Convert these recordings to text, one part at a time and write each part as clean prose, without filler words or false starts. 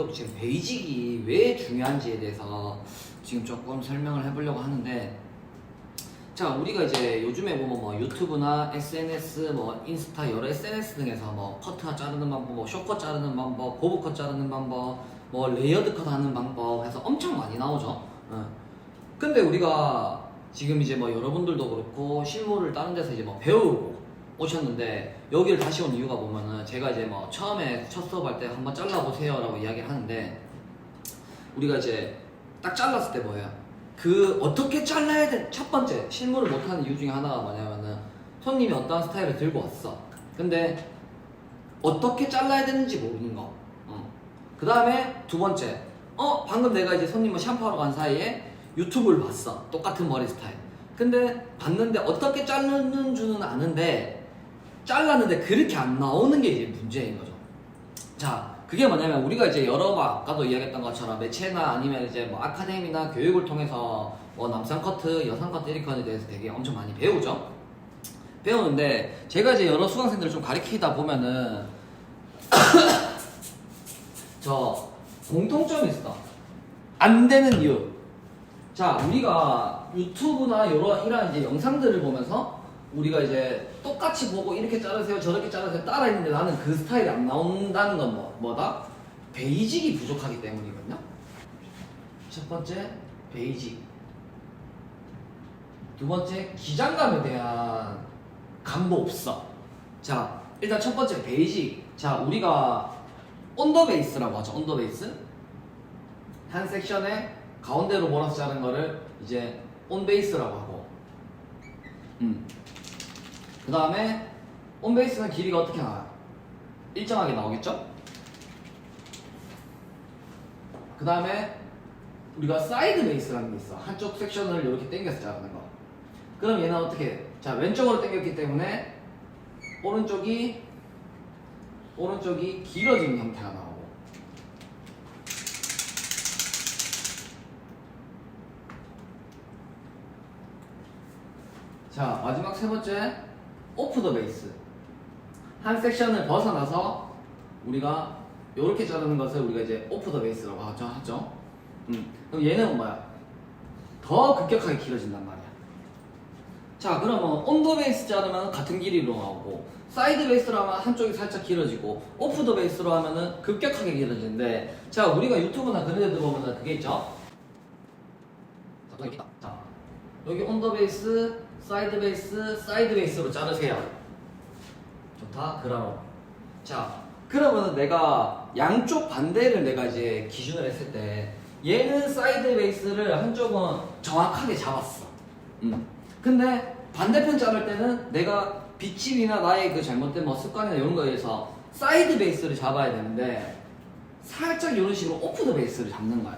그 지금 베이직이 왜 중요한지에 대해서 지금 조금 설명을 해보려고 하는데, 자, 우리가 이제 요즘에 보면 뭐 유튜브나 SNS, 뭐 인스타 여러 SNS 등에서 뭐 커트 자르는 방법, 뭐 쇼컷 자르는 방법, 보브컷 자르는 방법, 뭐 레이어드 컷 하는 방법 해서 엄청 많이 나오죠. 근데 우리가 지금 이제 뭐 여러분들도 그렇고 실무를 다른 데서 이제 뭐 배우고 오셨는데, 여기를 다시 온 이유가 보면은 제가 이제 뭐 처음에 첫 수업할 때 한번 잘라보세요 라고 이야기를 하는데, 우리가 이제 딱 잘랐을 때 뭐예요? 그 어떻게 잘라야 돼? 첫 번째 실무를 못하는 이유 중에 하나가 뭐냐면은 손님이 어떠한 스타일을 들고 왔어. 근데 어떻게 잘라야 되는지 모르는 거. 그 다음에 두 번째, 방금 내가 이제 손님을 샴푸하러 간 사이에 유튜브를 봤어. 똑같은 머리 스타일. 근데 봤는데 어떻게 자르는 줄은 아는데 잘랐는데 그렇게 안 나오는 게 이제 문제인 거죠. 자, 그게 뭐냐면 우리가 이제 여러 번 아까도 이야기했던 것처럼 매체나 아니면 이제 뭐 아카데미나 교육을 통해서 뭐 남성 커트, 여성 커트, 이런 컷에 대해서 되게 엄청 많이 배우죠. 배우는데 제가 이제 여러 수강생들을 좀 가르치다 보면은 저 공통점이 있어. 안 되는 이유. 자, 우리가 유튜브나 이런 이제 영상들을 보면서 우리가 이제 똑같이 보고 이렇게 자르세요 저렇게 자르세요 따라 했는데 나는 그 스타일이 안 나온다는 건 뭐다? 베이직이 부족하기 때문이거든요. 첫 번째 베이직, 두 번째 기장감에 대한 감도 없어. 자, 일단 첫 번째 베이직. 자, 우리가 온더 베이스라고 하죠. 온더 베이스. 한 섹션에 가운데로 몰아서 자른 거를 이제 온 베이스라고 하고, 그 다음에 온 베이스는 길이가 어떻게 나와요? 일정하게 나오겠죠? 그 다음에 우리가 사이드 베이스라는 게 있어. 한쪽 섹션을 이렇게 당겨서 자르는 거. 그럼 얘는 어떻게 해? 자, 왼쪽으로 당겼기 때문에 오른쪽이 길어지는 형태가 나오고, 자, 마지막 세 번째 오프 더 베이스. 한 섹션을 벗어나서 우리가 이렇게 자르는 것을 우리가 이제 오프 더 베이스라고 하죠. 그럼 얘는 뭐야? 더 급격하게 길어진단 말이야. 자, 그러면 온 더 베이스 자르면 같은 길이로 나오고, 사이드 베이스로 하면 한쪽이 살짝 길어지고, 오프 더 베이스로 하면은 급격하게 길어지는데, 자, 우리가 유튜브나 그런 데 들어보면 그게 있죠? 자, 여기 있다. 자, 여기 온 더 베이스, 사이드 베이스로 자르세요. 좋다. 그럼 자, 그러면 내가 양쪽 반대를 내가 이제 기준을 했을 때 얘는 사이드 베이스를 한쪽은 정확하게 잡았어. 근데 반대편 자를 때는 내가 빗질이나 나의 그 잘못된 뭐 습관이나 이런 거에 의해서 사이드 베이스를 잡아야 되는데 살짝 이런 식으로 오프 더 베이스를 잡는 거야.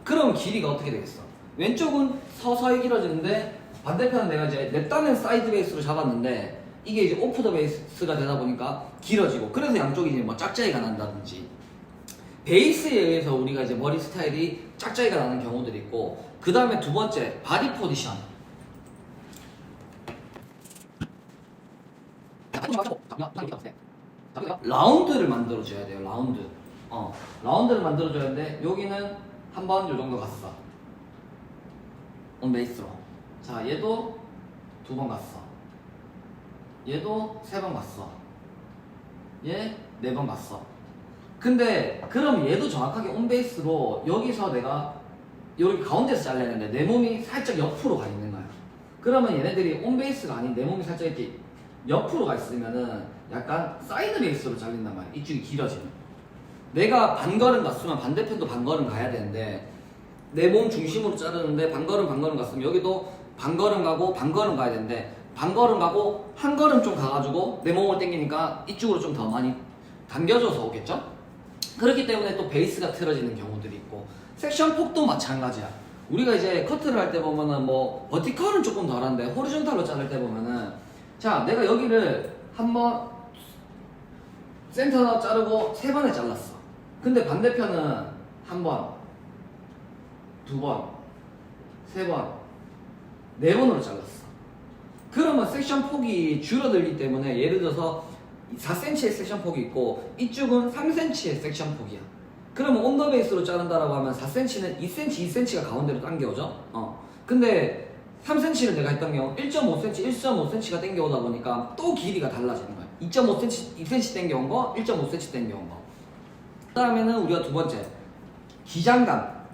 그럼 길이가 어떻게 되겠어? 왼쪽은 서서히 길어지는데 반대편은 내가 이제 내 딴은 사이드 베이스로 잡았는데 이게 이제 오프 더 베이스가 되다 보니까 길어지고, 그래서 양쪽이 이제 뭐 짝짝이가 난다든지, 베이스에 의해서 우리가 이제 머리 스타일이 짝짝이가 나는 경우들이 있고, 그 다음에 두 번째 바디 포지션. 라운드를 만들어줘야 돼요. 라운드를 만들어줘야 되는데 여기는 한 번 요 정도 갔어. 온 베이스로. 자, 얘도 두 번 갔어. 얘도 세 번 갔어. 얘 네 번 갔어. 근데 그럼 얘도 정확하게 온 베이스로 여기서 내가 여기 가운데서 잘라야 되는데 내 몸이 살짝 옆으로 가 있는 거야. 그러면 얘네들이 온 베이스가 아닌 내 몸이 살짝 이렇게 옆으로 가 있으면은 약간 사이드 베이스로 잘린단 말이야. 이쪽이 길어지면. 내가 반걸음 갔으면 반대편도 반걸음 가야 되는데 내 몸 중심으로 자르는데 반걸음 갔으면 여기도 반걸음 가고 반걸음 가야 되는데 반걸음 가고 한 걸음 좀 가가지고 내 몸을 당기니까 이쪽으로 좀 더 많이 당겨져서 오겠죠? 그렇기 때문에 또 베이스가 틀어지는 경우들이 있고, 섹션 폭도 마찬가지야. 우리가 이제 커트를 할 때 보면은 뭐 버티컬은 조금 덜한데 호리존탈로 자를 때 보면은, 자, 내가 여기를 한번 센터 자르고 세 번에 잘랐어. 근데 반대편은 한 번, 두 번, 세 번, 네 번으로 잘랐어. 그러면 섹션 폭이 줄어들기 때문에 예를 들어서 4cm의 섹션 폭이 있고 이쪽은 3cm의 섹션 폭이야. 그러면 온더 베이스로 자른다라고 하면 4cm는 2cm, 2cm가 가운데로 당겨오죠. 근데 3cm를 내가 했던 경우 1.5cm, 1.5cm가 당겨오다 보니까 또 길이가 달라지는 거야. 2.5cm, 2cm 당겨온 거, 1.5cm 당겨온 거. 그 다음에는 우리가 두 번째, 기장감.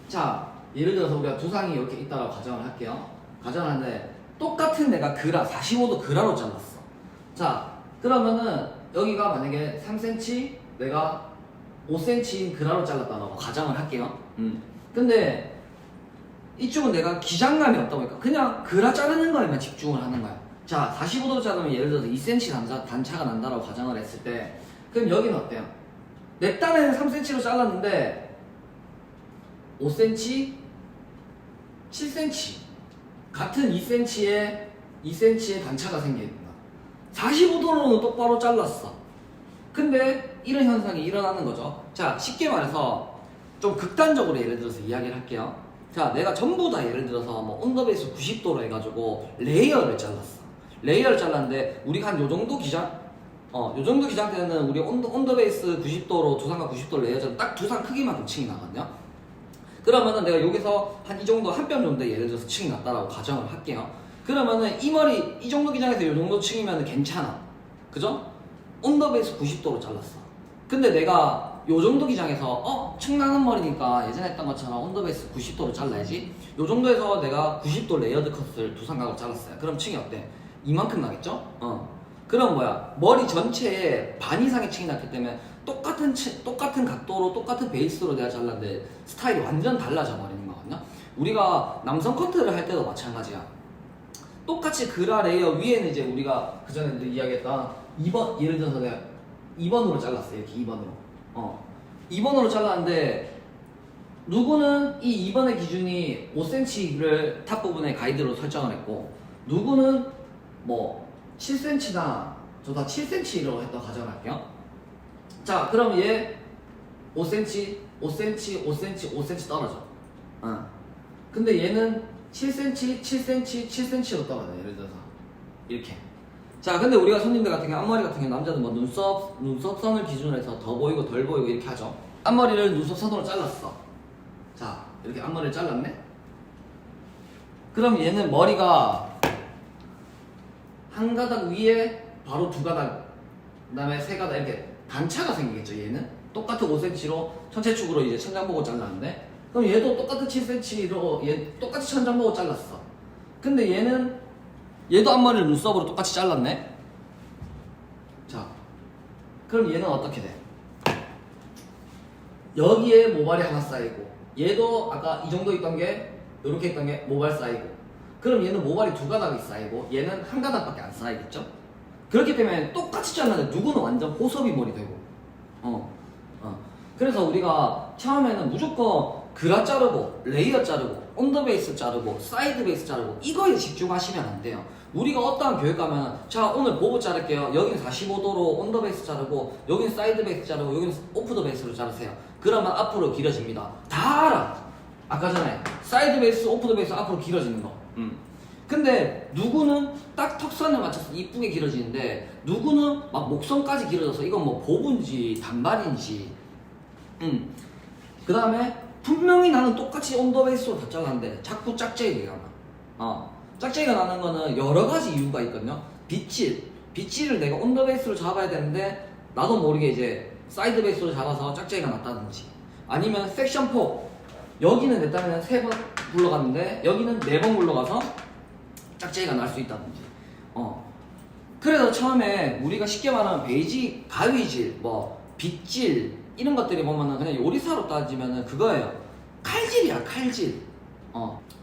자, 예를 들어서 우리가 두상이 이렇게 있다고 가정을 할게요. 가정을 하는데 똑같은 내가 그라, 45도 그라로 잘랐어. 자, 그러면은 여기가 만약에 3cm, 내가 5cm인 그라로 잘랐다고 가정을 할게요. 근데 이쪽은 내가 기장감이 없다 보니까 그냥 그라 자르는 거에만 집중을 하는 거야. 자, 45도 자르면 예를 들어서 2cm 단차가 난다라고 가정을 했을 때, 그럼 여기는 어때요? 내 딴에는 3cm로 잘랐는데 5cm, 7cm 같은 2cm의 단차가 생깁니다. 45도로는 똑바로 잘랐어. 근데 이런 현상이 일어나는 거죠. 자, 쉽게 말해서 좀 극단적으로 예를 들어서 이야기를 할게요. 자, 내가 전부 다 예를 들어서 뭐 언더베이스 90도로 해가지고 레이어를 잘랐어. 레이어를 잘랐는데 우리가 한 요정도 기장? 요 정도 기장 때는 우리 언더베이스 90도로 두상과 90도 레이어 잘라 딱 두상 크기만큼 층이 나거든요. 그러면은 내가 여기서 한 이 정도 한 뼘 정도 예를 들어서 층이 났다라고 가정을 할게요. 그러면은 이 머리 이 정도 기장에서 이 정도 층이면 괜찮아. 그죠? 언더베이스 90도로 잘랐어. 근데 내가 요 정도 기장에서 층 나는 머리니까 예전에 했던 것처럼 언더베이스 90도로 잘라야지. 요 정도에서 내가 90도 레이어드 컷을 두상각으로 잘랐어요. 그럼 층이 어때? 이만큼 나겠죠? 그럼 뭐야? 머리 전체에 반 이상의 층이 났기 때문에 똑같은 각도로 똑같은 베이스로 내가 잘랐는데 스타일이 완전 달라져 버리는 거거든요. 우리가 남성 커트를 할 때도 마찬가지야. 똑같이 그라 레이어 위에는 이제 우리가 그전에 이야기했던 2번, 예를 들어서 내가 2번으로 잘랐어. 이렇게 2번으로 2번으로 잘랐는데 누구는 이 2번의 기준이 5cm를 탑 부분에 가이드로 설정을 했고, 누구는 뭐 7cm나 저 다 7cm로 했던 가정을 할게요. 자, 그럼 얘 5cm, 5cm, 5cm, 5cm 떨어져. 근데 얘는 7cm, 7cm, 7cm로 떨어져. 예를 들어서 이렇게. 자, 근데 우리가 손님들 같은 경우 앞머리 같은 경우 남자들 뭐 눈썹선을 기준으로 해서 더 보이고 덜 보이고 이렇게 하죠. 앞머리를 눈썹선으로 잘랐어. 자, 이렇게 앞머리를 잘랐네. 그럼 얘는 머리가 한 가닥 위에 바로 두 가닥, 그 다음에 세 가닥 이렇게 단차가 생기겠죠. 얘는 똑같은 5cm로 천체축으로 이제 천장 보고 잘랐는데, 그럼 얘도 똑같은 7cm로 얘 똑같이 천장 보고 잘랐어. 근데 얘도 앞머리를 눈썹으로 똑같이 잘랐네. 자, 그럼 얘는 어떻게 돼? 여기에 모발이 하나 쌓이고, 얘도 아까 이 정도 있던 게 이렇게 있던 게 모발 쌓이고, 그럼 얘는 모발이 두 가닥이 쌓이고 얘는 한 가닥밖에 안 쌓이겠죠? 그렇기 때문에 똑같이 잘랐는데 누구는 완전 호섭이 머리 되고, 그래서 우리가 처음에는 무조건 그라 자르고 레이어 자르고 언더베이스 자르고 사이드 베이스 자르고 이거에 집중하시면 안 돼요. 우리가 어떠한 교육 가면 자, 오늘 보고 자를게요. 여기는 45도로 언더베이스 자르고 여기는 사이드 베이스 자르고 여기는 오프 더 베이스로 자르세요. 그러면 앞으로 길어집니다. 다 알아. 아까 전에 사이드 베이스, 오프 더 베이스 앞으로 길어지는 거. 근데 누구는 딱 턱선에 맞춰서 이쁘게 길어지는데 누구는 막 목선까지 길어져서 이건 뭐 보분지 단발인지. 그 다음에 분명히 나는 똑같이 언더베이스로 다 잘랐는데 자꾸 짝재기가 나. 짝재기가 나는 거는 여러 가지 이유가 있거든요. 빗질을 내가 언더베이스로 잡아야 되는데 나도 모르게 이제 사이드 베이스로 잡아서 짝재기가 났다든지, 아니면 섹션 4 여기는 내 딴에는 3번 굴러갔는데 여기는 4번 굴러가서 짝재기가 날 수 있다든지. 그래서 처음에 우리가 쉽게 말하면 베이지, 가위질, 뭐 빗질 이런 것들이 보면은 그냥 요리사로 따지면은 그거예요. 칼질이야, 칼질.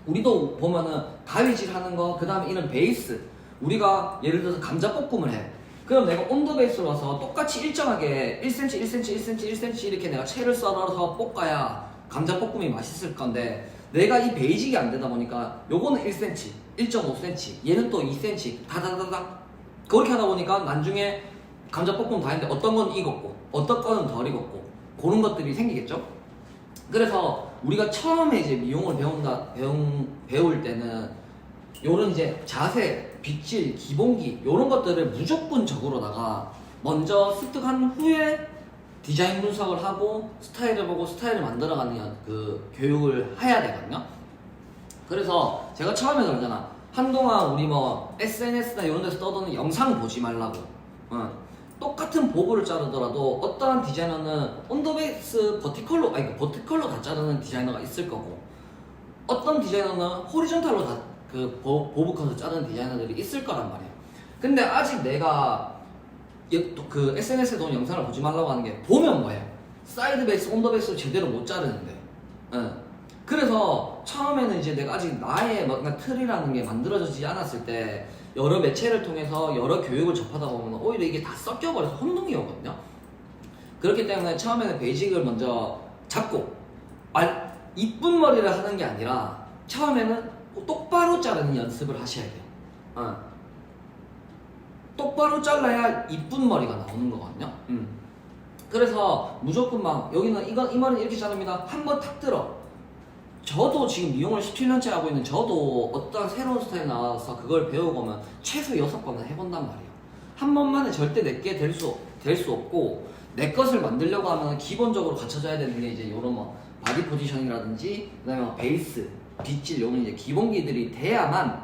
우리도 보면은 가위질 하는 거, 그 다음에 이런 베이스. 우리가 예를 들어서 감자볶음을 해. 그럼 내가 온도 베이스로 와서 똑같이 일정하게 1cm, 1cm, 1cm, 1cm 이렇게 내가 채를 썰어서 볶아야 감자볶음이 맛있을 건데, 내가 이 베이직이 안 되다 보니까 요거는 1cm, 1.5cm, 얘는 또 2cm, 다다다닥 그렇게 하다 보니까 나중에 감자볶음 다 했는데 어떤 건 익었고 어떤 거는 덜 익었고 그런 것들이 생기겠죠. 그래서 우리가 처음에 이제 미용을 배울 때는 요런 이제 자세, 빗질, 기본기 요런 것들을 무조건적으로다가 먼저 습득한 후에 디자인 분석을 하고 스타일을 보고 스타일을 만들어가는 그 교육을 해야 되거든요. 그래서 제가 처음에 그러잖아. 한동안 우리 뭐 SNS나 이런 데서 떠도는 영상 보지 말라고. 똑같은 보부를 자르더라도 어떠한 디자이너는 언더베이스 버티컬로 버티컬로 다 자르는 디자이너가 있을 거고, 어떤 디자이너는 호리존탈로 다 그 보부 컷을 자르는 디자이너들이 있을 거란 말이야. 근데 아직 내가 그 SNS에 돈 영상을 보지 말라고 하는 게, 보면 뭐해? 사이드 베이스, 언더베이스를 제대로 못 자르는데. 그래서 처음에는 이제 내가 아직 나의 뭔가 틀이라는 게 만들어지지 않았을 때 여러 매체를 통해서 여러 교육을 접하다 보면 오히려 이게 다 섞여버려서 혼동이 오거든요. 그렇기 때문에 처음에는 베이직을 먼저 잡고, 이쁜 머리를 하는 게 아니라 처음에는 똑바로 자르는 연습을 하셔야 돼요. 똑바로 잘라야 이쁜 머리가 나오는 거거든요. 그래서 무조건 막 여기는 이 머리는 이렇게 자릅니다. 한번 탁 들어. 저도 지금 미용을 17년째 하고 있는 저도 어떤 새로운 스타일 나와서 그걸 배우고면 최소 6번은 해본단 말이에요. 한 번만에 절대 내게 될 수 없고, 내 것을 만들려고 하면 기본적으로 갖춰져야 되는 게 이제 이런 뭐 바디 포지션이라든지 그다음에 뭐 베이스, 빗질 이런 이제 기본기들이 돼야만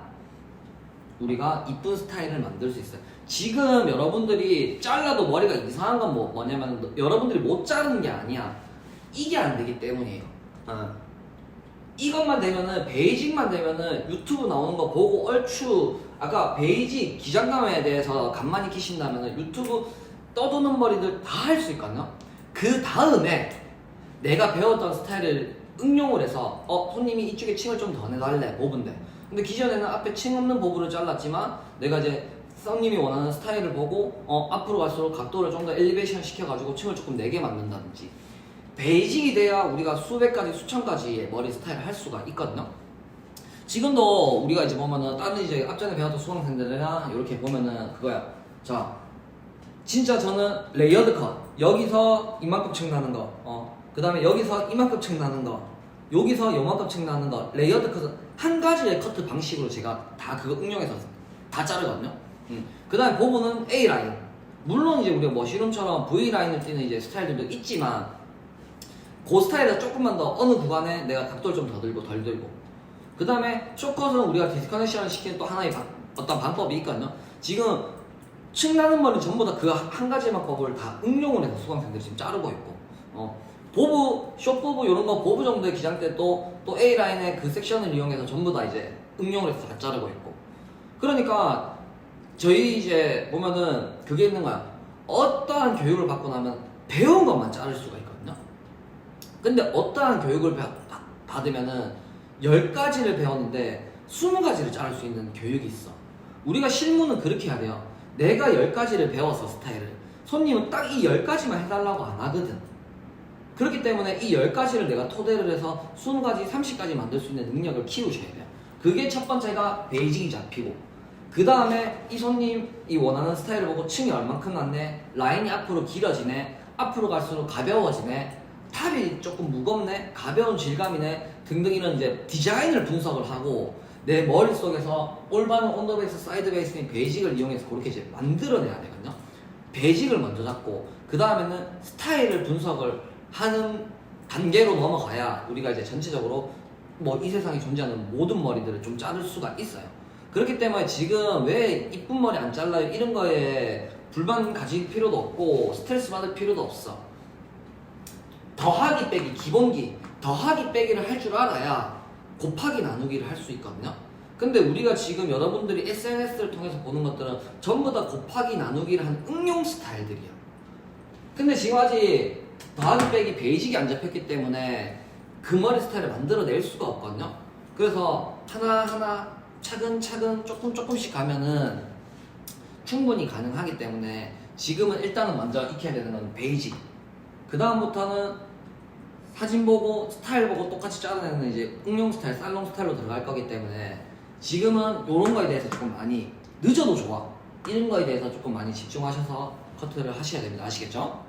우리가 이쁜 스타일을 만들 수 있어요. 지금 여러분들이 잘라도 머리가 이상한 건 뭐냐면 여러분들이 못 자르는 게 아니야. 이게 안 되기 때문이에요. 이것만 되면은, 베이직만 되면은 유튜브 나오는 거 보고 얼추, 아까 베이직 기장감에 대해서 간만히 키신다면은 유튜브 떠도는 머리들 다 할 수 있거든요. 그 다음에 내가 배웠던 스타일을 응용을 해서 손님이 이쪽에 층을 좀 더 내달래, 보부인데. 근데 기존에는 앞에 층 없는 보부를 잘랐지만 내가 이제 손님이 원하는 스타일을 보고 앞으로 갈수록 각도를 좀 더 엘리베이션 시켜가지고 층을 조금 내게 만든다든지, 베이직이 돼야 우리가 수백 가지, 수천 가지의 머리 스타일을 할 수가 있거든요. 지금도 우리가 이제 보면은 다른 이제 앞전에 배웠던 수강생들이나 이렇게 보면은 그거야. 자, 진짜 저는 레이어드 컷, 여기서 이만큼 층 나는 거, 그 다음에 여기서 이만큼 층 나는 거, 여기서 요만큼 층 나는 거, 레이어드 컷은 한 가지의 커트 방식으로 제가 다 그거 응용해서 다 자르거든요. 그 다음에 보부는 A라인. 물론 이제 우리가 머시룸처럼 V라인을 띄는 이제 스타일들도 있지만, 그 스타일에 조금만 더 어느 구간에 내가 각도를 좀 더 들고 덜 들고, 그 다음에 숏컷은 우리가 디스커넥션을 시키는 또 하나의 어떤 방법이 있거든요. 지금 층 나는 머리 전부 다 그 한 가지만 법을 다 응용을 해서 수강생들이 지금 자르고 있고, 보부, 숏보부 이런 거 보부 정도의 기장 때 또 A라인의 그 섹션을 이용해서 전부 다 이제 응용을 해서 다 자르고 있고. 그러니까 저희 이제 보면은 그게 있는 거야. 어떠한 교육을 받고 나면 배운 것만 자를 수가 있거든요. 근데 어떠한 교육을 받으면은 10가지를 배웠는데 20가지를 자를 수 있는 교육이 있어. 우리가 실무는 그렇게 해야 돼요. 내가 10가지를 배워서 스타일을, 손님은 딱 이 10가지만 해달라고 안 하거든. 그렇기 때문에 이 10가지를 내가 토대를 해서 20가지, 30가지 만들 수 있는 능력을 키우셔야 돼요. 그게 첫 번째가 베이직이 잡히고, 그 다음에 이 손님이 원하는 스타일을 보고 층이 얼만큼 났네, 라인이 앞으로 길어지네, 앞으로 갈수록 가벼워지네, 탑이 조금 무겁네, 가벼운 질감이네 등등, 이런 이제 디자인을 분석을 하고 내 머릿속에서 올바른 언더베이스, 사이드 베이스인 베이직을 이용해서 그렇게 이제 만들어내야 되거든요. 베이직을 먼저 잡고 그 다음에는 스타일을 분석을 하는 단계로 넘어가야 우리가 이제 전체적으로 뭐 이 세상에 존재하는 모든 머리들을 좀 자를 수가 있어요. 그렇기 때문에 지금 왜 이쁜 머리 안 잘라요? 이런 거에 불만 가질 필요도 없고 스트레스 받을 필요도 없어. 더하기 빼기, 기본기, 더하기 빼기를 할 줄 알아야 곱하기 나누기를 할 수 있거든요. 근데 우리가 지금 여러분들이 SNS를 통해서 보는 것들은 전부 다 곱하기 나누기를 한 응용 스타일들이야. 근데 지금 아직 더하기 빼기 베이직이 안 잡혔기 때문에 그 머리 스타일을 만들어낼 수가 없거든요. 그래서 하나하나 차근차근 조금씩 가면은 충분히 가능하기 때문에 지금은 일단은 먼저 익혀야 되는 건 베이직. 그 다음부터는 사진 보고 스타일 보고 똑같이 짜내는 이제 응용 스타일, 살롱 스타일로 들어갈 거기 때문에 지금은 이런 거에 대해서 조금 많이, 늦어도 좋아, 이런 거에 대해서 조금 많이 집중하셔서 커트를 하셔야 됩니다. 아시겠죠?